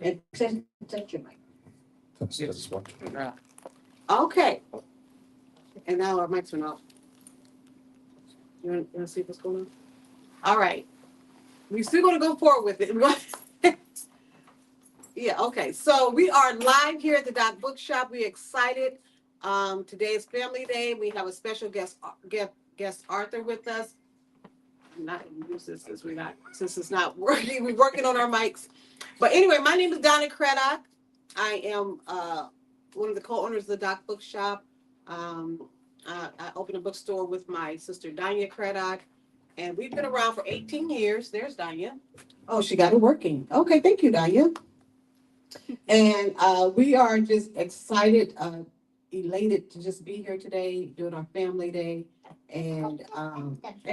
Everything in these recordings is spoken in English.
And touch your mic. Yes. Okay. And now our mics are off. You want to see what's going on? All right. We're still going to go forward with it. Yeah, okay. So we are live here at the Dot Bookshop. We're excited. Today is Family Day. We have a special guest Arthur with us. I'm not going to use this since it's not working. We're working on our mics. But anyway, my name is Donna Craddock. I am one of the co-owners of the Dot Bookshop. I opened a bookstore with my sister Danya Craddock, and we've been around for 18 years. There's Danya. Oh, she got it working. Okay, thank you, Danya. And we are just excited, elated to just be here today, doing our family day, and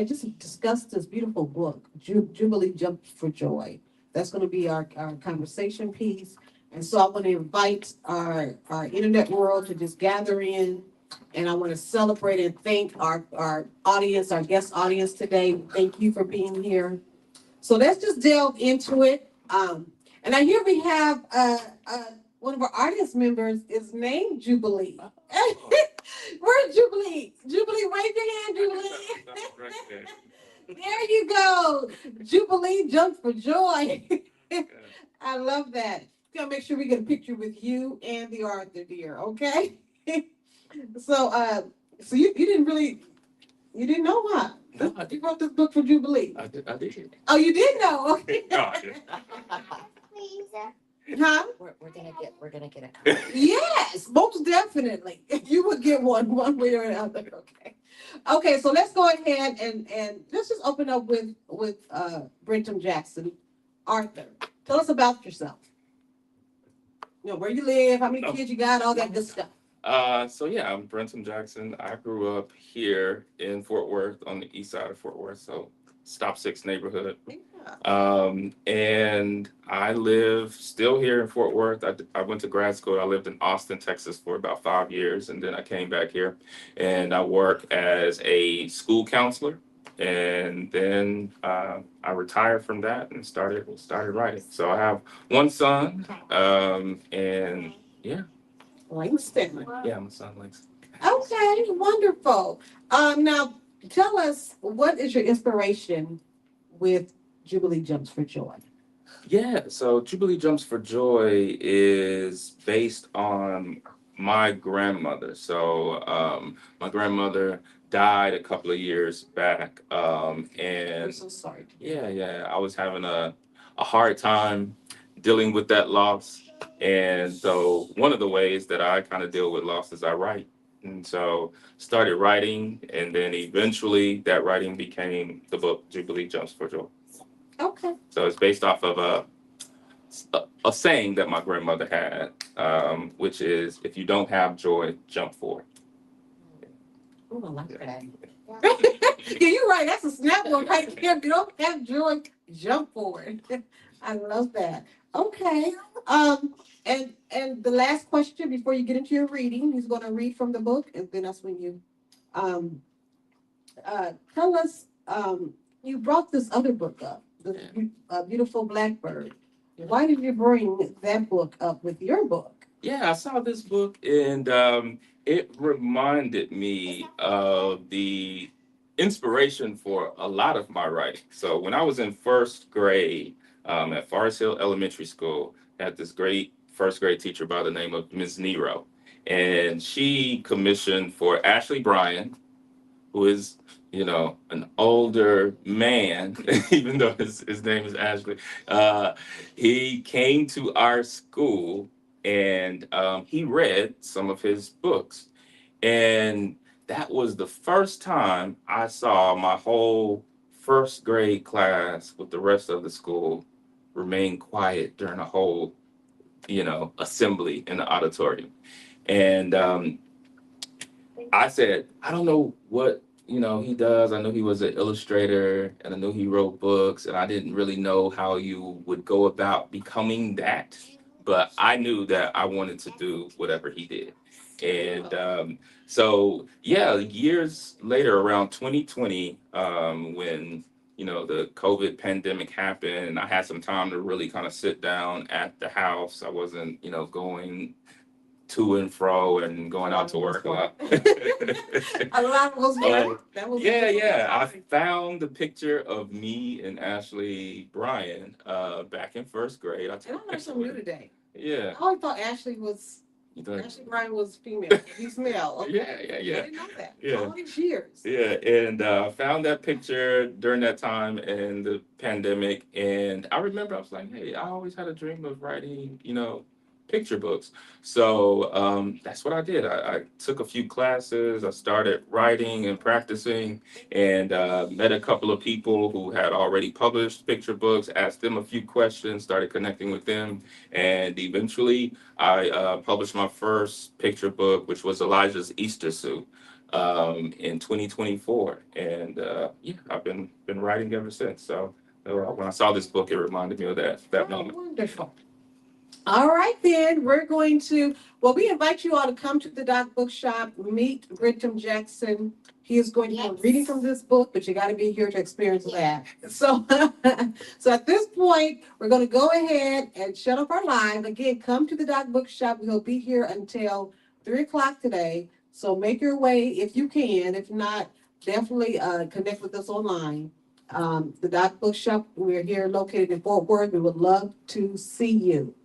just discuss this beautiful book, Jubilee Jump for Joy. That's going to be our conversation piece. And so I want to invite our internet world to just gather in, and I want to celebrate and thank our audience, our guest audience today. Thank you for being here. So let's just delve into it. And I hear we have one of our audience members is named Jubilee. Where's Jubilee? Jubilee, wave your hand, Jubilee. There you go. Jubilee jump for joy. I love that. Gonna make sure we get a picture with you and the Arthur dear, okay? So you didn't know, huh? No, I You wrote this book for Jubilee. I did. Oh, you did know? Okay. No, I did. Huh? We're gonna get it. Yes, most definitely. You would get one way or another. Okay. Okay, so let's go ahead and let's just open up with Brentom Jackson. Arthur, tell us about yourself. You know, where you live, how many kids you got, all that good stuff. So yeah, I'm Brentom Jackson. I grew up here in Fort Worth on the east side of Fort Worth, so Stop 6 neighborhood. And I live still here in Fort Worth. I went to grad school. I lived in Austin, Texas for about 5 years, and then I came back here and I work as a school counselor. And then I retired from that and started writing. So I have one son, and yeah. Langston. Yeah, my son Langston. Okay, wonderful. Now tell us, what is your inspiration with Jubilee Jumps for Joy? Yeah, so Jubilee Jumps for Joy is based on my grandmother. So my grandmother died a couple of years back, I'm and so sorry. yeah, I was having a hard time dealing with that loss. And so one of the ways that I kind of deal with loss is I write. And so started writing, and then eventually that writing became the book Jubilee Jumps for Joy. Okay. So it's based off of a saying that my grandmother had, which is, if you don't have joy, jump for it. Oh, I like that. Yeah, you're right. That's a snap one right there. If you don't have joy, jump for it. I love that. Okay. And the last question before you get into your reading, he's going to read from the book, and then that's when you tell us. You brought this other book up, the Beautiful Blackbird. Why did you bring that book up with your book? Yeah, I saw this book, and it reminded me of the inspiration for a lot of my writing. So when I was in first grade at Forest Hill Elementary School, I had this great first grade teacher by the name of Ms. Nero. And she commissioned for Ashley Bryan, who is, an older man, even though his name is Ashley. He came to our school, and he read some of his books. And that was the first time I saw my whole first grade class with the rest of the school remain quiet during a whole, assembly in the auditorium. And I said, I don't know what, he does. I know he was an illustrator, and I knew he wrote books, and I didn't really know how you would go about becoming that. But I knew that I wanted to do whatever he did. And so, yeah, years later, around 2020, when the COVID pandemic happened, and I had some time to really kind of sit down at the house. I wasn't, going to and fro and going out to work a lot. A lot was work. That was Yeah. I found the picture of me and Ashley Bryan back in first grade. And I learned something new today. Yeah. I always thought Ashley Bryan was female. He's male. Okay. Yeah. I didn't know that. Yeah. All these years. Yeah, and found that picture during that time in the pandemic, and I remember I was like, "Hey, I always had a dream of writing, picture books." So that's what I did. I took a few classes. I started writing and practicing, and met a couple of people who had already published picture books. Asked them a few questions, started connecting with them, and eventually I published my first picture book, which was Elijah's Easter Suit in 2024, and yeah, I've been writing ever since. So when I saw this book, it reminded me of that moment. Wonderful. All right, then we invite you all to come to the Doc Bookshop, meet Brentom Jackson. He is going to be reading from this book, but you got to be here to experience that. So, so at this point, we're going to go ahead and shut up our live. Again, come to the Doc Bookshop. We'll be here until 3 o'clock today. So make your way if you can. If not, definitely connect with us online. The Doc Bookshop, we're here located in Fort Worth. We would love to see you.